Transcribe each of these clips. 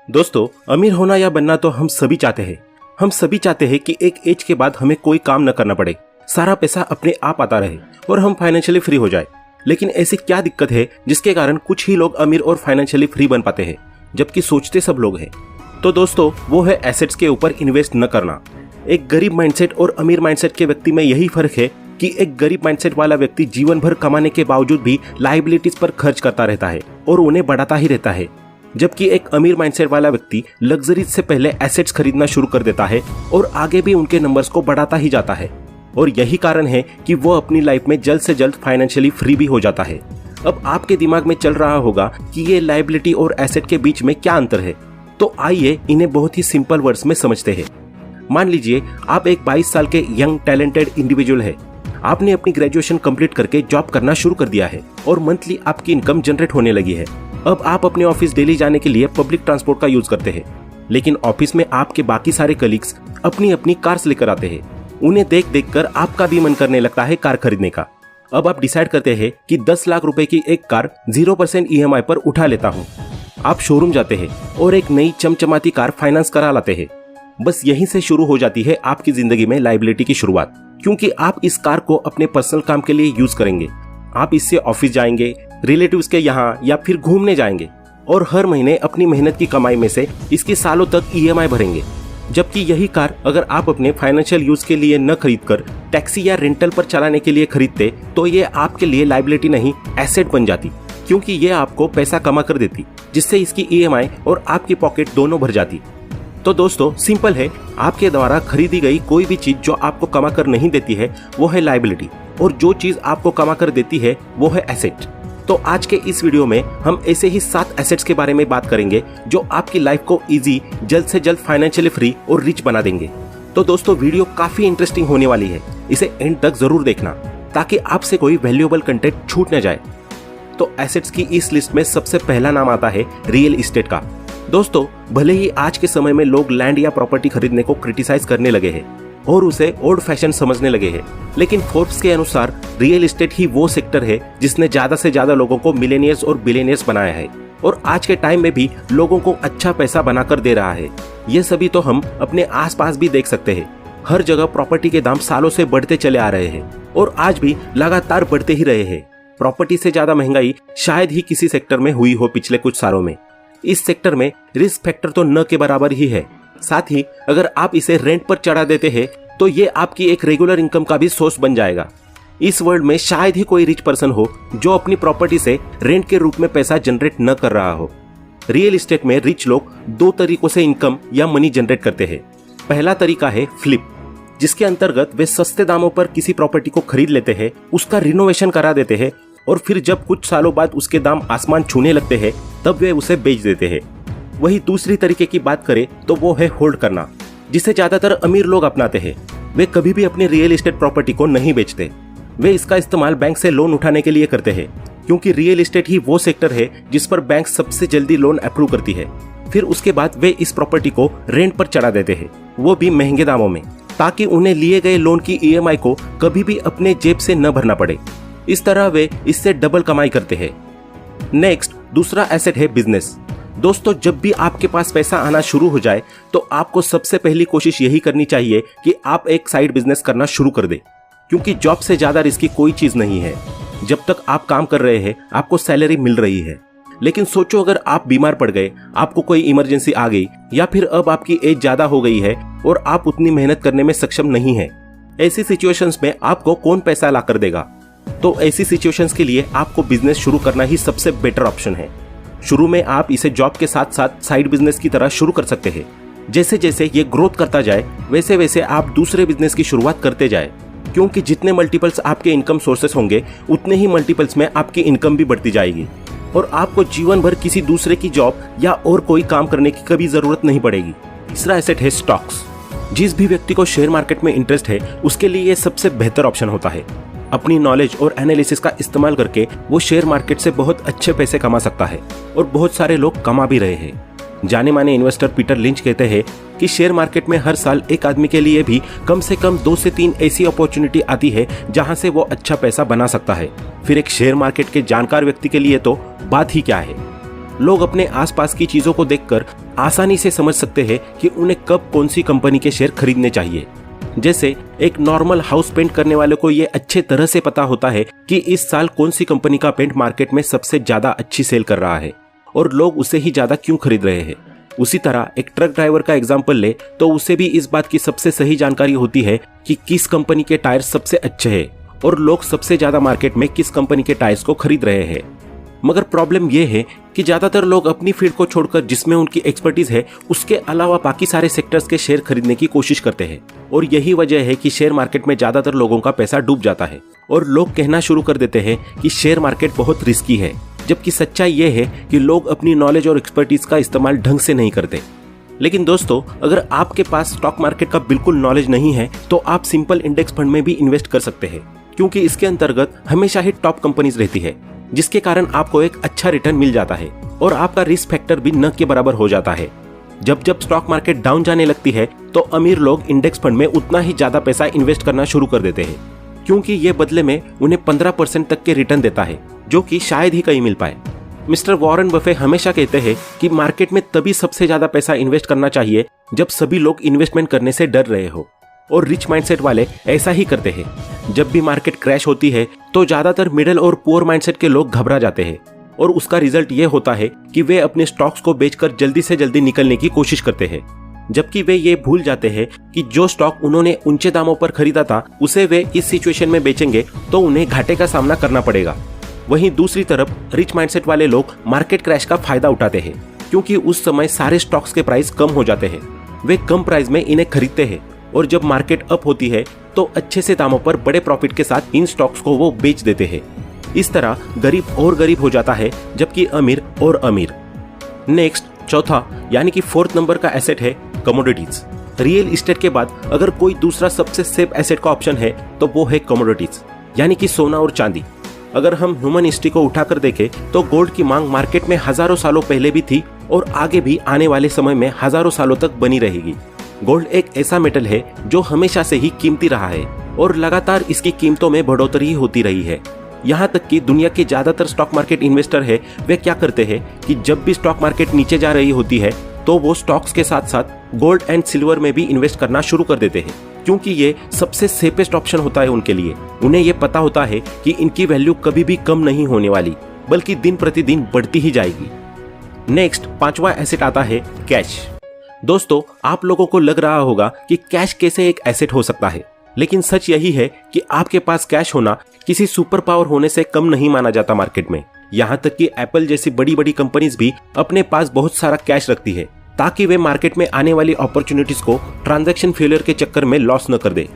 दोस्तों, अमीर होना या बनना तो हम सभी चाहते हैं। हम सभी चाहते हैं कि एक एज के बाद हमें कोई काम न करना पड़े, सारा पैसा अपने आप आता रहे और हम फाइनेंशियली फ्री हो जाए। लेकिन ऐसी क्या दिक्कत है जिसके कारण कुछ ही लोग अमीर और फाइनेंशियली फ्री बन पाते हैं, जबकि सोचते सब लोग हैं। तो दोस्तों, वो है एसेट्स के ऊपर इन्वेस्ट न करना। एक गरीब माइंडसेट और अमीर माइंडसेट के व्यक्ति में यही फर्क है कि एक गरीब माइंडसेट वाला व्यक्ति जीवन भर कमाने के बावजूद भी लायबिलिटीज पर खर्च करता रहता है और उन्हें बढ़ाता ही रहता है, जबकि एक अमीर माइंडसेट वाला व्यक्ति लग्जरीज से पहले एसेट्स खरीदना शुरू कर देता है और आगे भी उनके नंबर्स को बढ़ाता ही जाता है। और यही कारण है कि वो अपनी लाइफ में जल्द से जल्द फाइनेंशियली फ्री भी हो जाता है। अब आपके दिमाग में चल रहा होगा कि ये लायबिलिटी और एसेट के बीच में क्या अंतर है, तो आइए इन्हें बहुत ही सिंपल वर्ड्स में समझते हैं। मान लीजिए आप एक 22 साल के यंग टैलेंटेड इंडिविजुअल है। आपने अपनी ग्रेजुएशन कंप्लीट करके जॉब करना शुरू कर दिया है और मंथली आपकी इनकम जनरेट होने लगी है। अब आप अपने ऑफिस डेली जाने के लिए पब्लिक ट्रांसपोर्ट का यूज करते हैं, लेकिन ऑफिस में आपके बाकी सारे कलीग्स अपनी अपनी कार्स लेकर आते हैं। उन्हें देख देख कर आपका भी मन करने लगता है कार खरीदने का। अब आप डिसाइड करते हैं कि 10 लाख रुपए की एक कार 0% EMI पर उठा लेता हूँ। आप शोरूम जाते हैं और एक नई चमचमाती कार फाइनेंस करा लाते हैं। बस यहीं से शुरू हो जाती है आपकी जिंदगी में लायबिलिटी की शुरुआत, क्योंकि आप इस कार को अपने पर्सनल काम के लिए यूज करेंगे। आप इससे ऑफिस जाएंगे, रिलेटिव्स के यहाँ या फिर घूमने जाएंगे और हर महीने अपनी मेहनत की कमाई में से इसकी सालों तक EMI भरेंगे। जबकि यही कार अगर आप अपने फाइनेंशियल यूज के लिए न खरीदकर टैक्सी या रेंटल पर चलाने के लिए खरीदते, तो ये आपके लिए लायबिलिटी नहीं एसेट बन जाती, क्योंकि ये आपको पैसा कमा कर देती, जिससे इसकी EMI और आपकी पॉकेट दोनों भर जाती। तो दोस्तों, सिंपल है, आपके द्वारा खरीदी गई कोई भी चीज जो आपको कमा कर नहीं देती है वो है लायबिलिटी, और जो चीज आपको कमा कर देती है वो है एसेट। तो आज के इस वीडियो में हम ऐसे ही 7 एसेट्स के बारे में बात करेंगे जो आपकी लाइफ को इजी, जल्द से जल्द फाइनेंशियली फ्री और रिच बना देंगे। तो दोस्तों, वीडियो काफी इंटरेस्टिंग होने वाली है, इसे एंड तक जरूर देखना ताकि आपसे कोई वैल्यूएबल कंटेंट छूट न जाए। तो एसेट्स की इस लिस्ट में सबसे पहला नाम आता है रियल एस्टेट का। दोस्तों, भले ही आज के समय में लोग लैंड या प्रॉपर्टी खरीदने को क्रिटिसाइज करने लगे हैं और उसे ओल्ड फैशन समझने लगे हैं, लेकिन फोर्ब्स के अनुसार रियल एस्टेट ही वो सेक्टर है जिसने ज्यादा से ज्यादा लोगों को मिलेनियर्स और बिलियनियर्स बनाया है और आज के टाइम में भी लोगों को अच्छा पैसा बनाकर दे रहा है। ये सभी तो हम अपने आसपास भी देख सकते हैं। हर जगह प्रॉपर्टी के दाम सालों से बढ़ते चले आ रहे हैं और आज भी लगातार बढ़ते ही रहे हैं। प्रॉपर्टी से ज्यादा महंगाई शायद ही किसी सेक्टर में हुई हो पिछले कुछ सालों में। इस सेक्टर में रिस्क फैक्टर तो न के बराबर ही है। साथ ही अगर आप इसे रेंट पर चढ़ा देते हैं तो ये आपकी एक रेगुलर इनकम का भी सोर्स बन जाएगा। इस वर्ल्ड में शायद ही कोई रिच पर्सन हो जो अपनी प्रॉपर्टी से रेंट के रूप में पैसा जनरेट न कर रहा हो। रियल एस्टेट में रिच लोग 2 तरीकों से इनकम या मनी जनरेट करते हैं। पहला तरीका है फ्लिप, जिसके अंतर्गत वे सस्ते दामों पर किसी प्रॉपर्टी को खरीद लेते हैं, उसका रिनोवेशन करा देते हैं और फिर जब कुछ सालों बाद उसके दाम आसमान छूने लगते हैं तब वे उसे बेच देते हैं। वही दूसरी तरीके की बात करें तो वो है होल्ड करना, जिसे ज्यादातर अमीर लोग अपनाते हैं। वे कभी भी अपनी रियल एस्टेट प्रॉपर्टी को नहीं बेचते। वे इसका इस्तेमाल बैंक से लोन उठाने के लिए करते हैं, क्योंकि रियल एस्टेट ही वो सेक्टर है जिस पर बैंक सबसे जल्दी लोन अप्रूव करती है। फिर उसके बाद वे इस प्रॉपर्टी को रेंट पर चढ़ा देते हैं, वो भी महंगे दामों में, ताकि उन्हें लिए गए लोन की EMI को कभी भी अपने जेब से न भरना पड़े। इस तरह वे इससे डबल कमाई करते हैं। नेक्स्ट, दूसरा एसेट है बिजनेस। दोस्तों, जब भी आपके पास पैसा आना शुरू हो जाए तो आपको सबसे पहली कोशिश यही करनी चाहिए कि आप एक साइड बिजनेस करना शुरू कर दें, क्योंकि जॉब से ज्यादा रिस्की कोई चीज नहीं है। जब तक आप काम कर रहे हैं आपको सैलरी मिल रही है, लेकिन सोचो अगर आप बीमार पड़ गए, आपको कोई इमरजेंसी आ गई या फिर अब आपकी एज ज्यादा हो गई है और आप उतनी मेहनत करने में सक्षम नहीं है। ऐसी सिचुएशंस में आपको कौन पैसा ला कर देगा? तो ऐसी सिचुएशंस के लिए आपको बिजनेस शुरू करना ही सबसे बेटर ऑप्शन है। शुरू में आप इसे जॉब के साथ साथ साइड बिजनेस की तरह शुरू कर सकते हैं। जैसे जैसे ये ग्रोथ करता जाए वैसे वैसे आप दूसरे बिजनेस की शुरुआत करते जाए, क्योंकि जितने मल्टीपल्स आपके इनकम सोर्सेस होंगे उतने ही मल्टीपल्स में आपकी इनकम भी बढ़ती जाएगी और आपको जीवन भर किसी दूसरे की जॉब या और कोई काम करने की कभी जरूरत नहीं पड़ेगी। तीसरा एसेट है स्टॉक्स। जिस भी व्यक्ति को शेयर मार्केट में इंटरेस्ट है उसके लिए ये सबसे बेहतर ऑप्शन होता है। अपनी नॉलेज और एनालिसिस का इस्तेमाल करके वो शेयर मार्केट से बहुत अच्छे पैसे कमा सकता है और बहुत सारे लोग कमा भी रहे हैं। जाने माने इन्वेस्टर पीटर लिंच कहते हैं कि शेयर मार्केट में हर साल एक आदमी के लिए भी कम से कम 2 से 3 ऐसी अपॉर्चुनिटी आती है जहां से वो अच्छा पैसा बना सकता है। फिर एक शेयर मार्केट के जानकार व्यक्ति के लिए तो बात ही क्या है। लोग अपने आसपास की चीजों को देखकर आसानी से समझ सकते हैं कि उन्हें कब कौन सी कंपनी के शेयर खरीदने चाहिए। जैसे एक नॉर्मल हाउस पेंट करने वाले को ये अच्छे तरह से पता होता है कि इस साल कौन सी कंपनी का पेंट मार्केट में सबसे ज्यादा अच्छी सेल कर रहा है और लोग उसे ही ज्यादा क्यों खरीद रहे हैं। उसी तरह एक ट्रक ड्राइवर का एग्जाम्पल ले तो उसे भी इस बात की सबसे सही जानकारी होती है कि किस कंपनी के टायर सबसे अच्छे हैं और लोग सबसे ज्यादा मार्केट में किस कंपनी के टायर्स को खरीद रहे हैं। मगर प्रॉब्लम यह है कि ज्यादातर लोग अपनी फील्ड को छोड़कर जिसमें उनकी एक्सपर्टीज है उसके अलावा बाकी सारे सेक्टर्स के शेयर खरीदने की कोशिश करते हैं और यही वजह है कि शेयर मार्केट में ज्यादातर लोगों का पैसा डूब जाता है और लोग कहना शुरू कर देते हैं कि शेयर मार्केट बहुत रिस्की है, जबकि सच्चाई यह है कि लोग अपनी नॉलेज और एक्सपर्टीज का इस्तेमाल ढंग से नहीं करते। लेकिन दोस्तों, अगर आपके पास स्टॉक मार्केट का बिल्कुल नॉलेज नहीं है तो आप सिंपल इंडेक्स फंड में भी इन्वेस्ट कर सकते हैं, क्योंकि इसके अंतर्गत हमेशा ही टॉप कंपनीज रहती है, जिसके कारण आपको एक अच्छा रिटर्न मिल जाता है और आपका रिस्क फैक्टर भी न के बराबर हो जाता है। जब जब स्टॉक मार्केट डाउन जाने लगती है तो अमीर लोग इंडेक्स फंड में उतना ही ज्यादा पैसा इन्वेस्ट करना शुरू कर देते हैं, क्योंकि ये बदले में उन्हें 15% तक के रिटर्न देता है, जो कि शायद ही कहीं मिल पाए। मिस्टर वॉरेन बफे हमेशा कहते हैं कि मार्केट में तभी सबसे ज्यादा पैसा इन्वेस्ट करना चाहिए जब सभी लोग इन्वेस्टमेंट करने से डर रहे हो, और रिच माइंडसेट वाले ऐसा ही करते हैं। जब भी मार्केट क्रैश होती है तो ज्यादातर मिडिल और पुअर माइंडसेट के लोग घबरा जाते हैं और उसका रिजल्ट ये होता है कि वे अपने स्टॉक्स को बेचकर जल्दी से जल्दी निकलने की कोशिश करते हैं, जबकि वे ये भूल जाते हैं कि जो स्टॉक उन्होंने ऊंचे दामों पर खरीदा था उसे वे इस सिचुएशन में बेचेंगे तो उन्हें घाटे का सामना करना पड़ेगा। वहीं दूसरी तरफ रिच माइंडसेट वाले लोग मार्केट क्रैश का फायदा उठाते हैं, क्योंकि उस समय सारे स्टॉक्स के प्राइस कम हो जाते हैं। वे कम प्राइस में इन्हें खरीदते हैं और जब मार्केट अप होती है तो अच्छे से दामों पर बड़े प्रॉफिट के साथ इन स्टॉक्स को वो बेच देते हैं। इस तरह गरीब और गरीब हो जाता है, जबकि अमीर और अमीर। नेक्स्ट, चौथा यानी कि 4th नंबर का एसेट है कमोडिटीज। रियल एस्टेट के बाद अगर कोई दूसरा सबसे सेफ एसेट का ऑप्शन है तो वो है कमोडिटीज, यानी कि सोना और चांदी। अगर हम ह्यूमन हिस्ट्री को उठाकर देखें तो गोल्ड की मांग मार्केट में हजारों सालों पहले भी थी और आगे भी आने वाले समय में हजारों सालों तक बनी रहेगी। गोल्ड एक ऐसा मेटल है जो हमेशा से ही कीमती रहा है और लगातार इसकी कीमतों में बढ़ोतरी होती रही है। यहाँ तक कि दुनिया के ज्यादातर स्टॉक मार्केट इन्वेस्टर है वे क्या करते हैं कि जब भी स्टॉक मार्केट नीचे जा रही होती है तो वो स्टॉक्स के साथ साथ गोल्ड एंड सिल्वर में भी इन्वेस्ट करना शुरू कर देते हैं, क्योंकि ये सबसे सेफेस्ट ऑप्शन होता है उनके लिए। उन्हें ये पता होता है कि इनकी वैल्यू कभी भी कम नहीं होने वाली, बल्कि दिन प्रतिदिन बढ़ती ही जाएगी। नेक्स्ट, 5वां एसेट आता है कैश। दोस्तों, आप लोगों को लग रहा होगा कि कैश कैसे एक एसेट हो सकता है, लेकिन सच यही है कि आपके पास कैश होना किसी सुपर पावर होने से कम नहीं माना जाता मार्केट में। यहाँ तक कि एप्पल जैसी बड़ी बड़ी कंपनीज भी अपने पास बहुत सारा कैश रखती है ताकि वे मार्केट में आने वाली अपॉर्चुनिटीज को ट्रांजैक्शन फेलियर के चक्कर में लॉस न कर दे।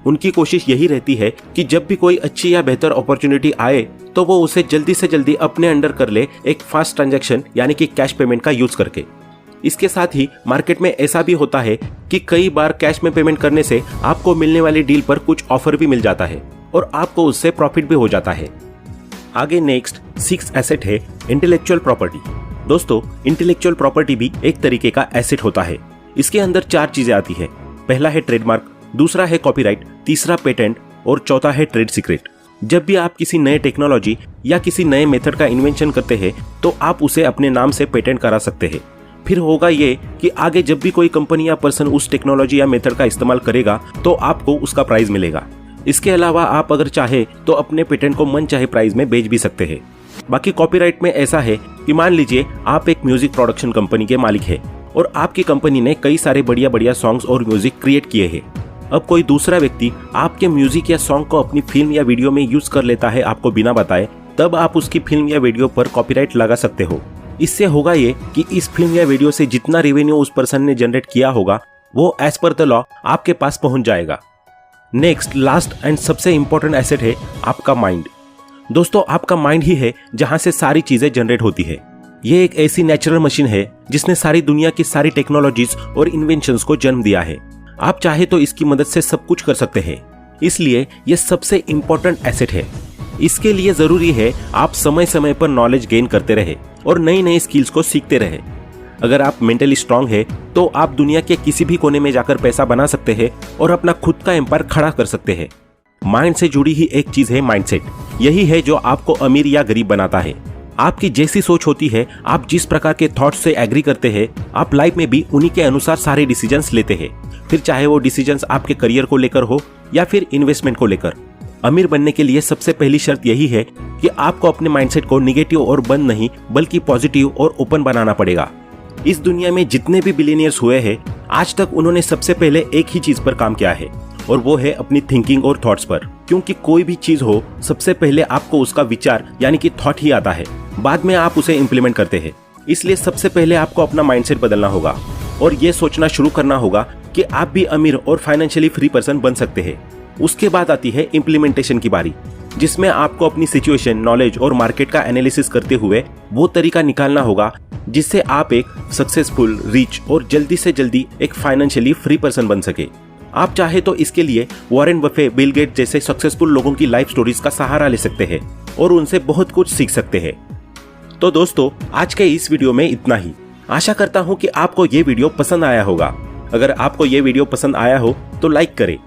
उनकी कोशिश यही रहती है कि जब भी कोई अच्छी या बेहतर अपॉर्चुनिटी आए तो वो उसे जल्दी से जल्दी अपने अंडर कर ले, एक फास्ट ट्रांजैक्शन यानी कि कैश पेमेंट का यूज करके। इसके साथ ही मार्केट में ऐसा भी होता है कि कई बार कैश में पेमेंट करने से आपको मिलने वाली डील पर कुछ ऑफर भी मिल जाता है और आपको उससे प्रॉफिट भी हो जाता है। आगे नेक्स्ट 6th एसेट है इंटेलेक्चुअल प्रॉपर्टी। दोस्तों, इंटेलेक्चुअल प्रॉपर्टी भी एक तरीके का एसेट होता है। इसके अंदर 4 चीजें आती है। पहला है ट्रेडमार्क, दूसरा है कॉपीराइट, तीसरा पेटेंट और चौथा है ट्रेड सीक्रेट। जब भी आप किसी नए टेक्नोलॉजी या किसी नए मेथड का इन्वेंशन करते हैं तो आप उसे अपने नाम से पेटेंट करा सकते हैं। फिर होगा ये कि आगे जब भी कोई कंपनी या पर्सन उस टेक्नोलॉजी या मेथड का इस्तेमाल करेगा तो आपको उसका प्राइस मिलेगा। इसके अलावा आप अगर चाहे तो अपने पेटेंट को मन चाहे प्राइस में बेच भी सकते हैं। बाकी कॉपीराइट में ऐसा है कि मान लीजिए आप एक म्यूजिक प्रोडक्शन कंपनी के मालिक है और आपकी कंपनी ने कई सारे बढ़िया बढ़िया सॉन्ग्स और म्यूजिक क्रिएट किए हैं। अब कोई दूसरा व्यक्ति आपके म्यूजिक या सॉन्ग को अपनी फिल्म या वीडियो में यूज कर लेता है आपको बिना बताए, तब आप उसकी फिल्म या वीडियो पर कॉपीराइट लगा सकते हो। इससे होगा ये कि इस फिल्म या वीडियो से जितना रेवेन्यू उस पर्सन ने जनरेट किया होगा वो एज पर द लॉ आपके पास पहुंच जाएगा। नेक्स्ट, लास्ट एंड सबसे इंपॉर्टेंट एसेट है आपका माइंड। दोस्तों, आपका माइंड ही है जहां से सारी चीजें जनरेट होती है। ये एक ऐसी नेचुरल मशीन है जिसने सारी दुनिया की सारी टेक्नोलॉजीज और इन्वेंशंस को जन्म दिया है। आप चाहे तो इसकी मदद से सब कुछ कर सकते हैं, इसलिए यह सबसे इंपॉर्टेंट एसेट है। इसके लिए जरूरी है आप समय समय पर नॉलेज गेन करते रहे और नई नई स्किल्स को सीखते रहे। अगर आप मेंटली स्ट्रांग है तो आप दुनिया के किसी भी कोने में जाकर पैसा बना सकते हैं और अपना खुद का एम्पायर खड़ा कर सकते हैं। माइंड से जुड़ी ही एक चीज है माइंडसेट। यही है जो आपको अमीर या गरीब बनाता है। आपकी जैसी सोच होती है, आप जिस प्रकार के थॉट्स से एग्री करते हैं, आप लाइफ में भी उन्हीं के अनुसार सारे डिसीजंस लेते हैं। फिर चाहे वो डिसीजंस आपके करियर को लेकर हो या फिर इन्वेस्टमेंट को लेकर। अमीर बनने के लिए सबसे पहली शर्त यही है कि आपको अपने माइंडसेट को निगेटिव और बंद नहीं बल्कि पॉजिटिव और ओपन बनाना पड़ेगा। इस दुनिया में जितने भी बिलियनियर्स हुए हैं, आज तक उन्होंने सबसे पहले एक ही चीज पर काम किया है और वो है अपनी थिंकिंग और थॉट्स पर। क्योंकि कोई भी चीज हो, सबसे पहले आपको उसका विचार यानी कि थॉट ही आता है, बाद में आप उसे इम्प्लीमेंट करते हैं। इसलिए सबसे पहले आपको अपना माइंडसेट बदलना होगा और ये सोचना शुरू करना होगा कि आप भी अमीर और फाइनेंशियली फ्री पर्सन बन सकते हैं। उसके बाद आती है इम्प्लीमेंटेशन की बारी, जिसमें आपको अपनी सिचुएशन, नॉलेज और मार्केट का एनालिसिस करते हुए वो तरीका निकालना होगा जिससे आप एक सक्सेसफुल, रिच और जल्दी से जल्दी एक फाइनेंशियली फ्री पर्सन बन सके। आप चाहे तो इसके लिए वॉरेन बफे, बिल गेट जैसे सक्सेसफुल लोगों की लाइफ स्टोरीज का सहारा ले सकते हैं और उनसे बहुत कुछ सीख सकते हैं। तो दोस्तों, आज के इस वीडियो में इतना ही। आशा करता हूं कि आपको ये वीडियो पसंद आया होगा। अगर आपको ये वीडियो पसंद आया हो तो लाइक करें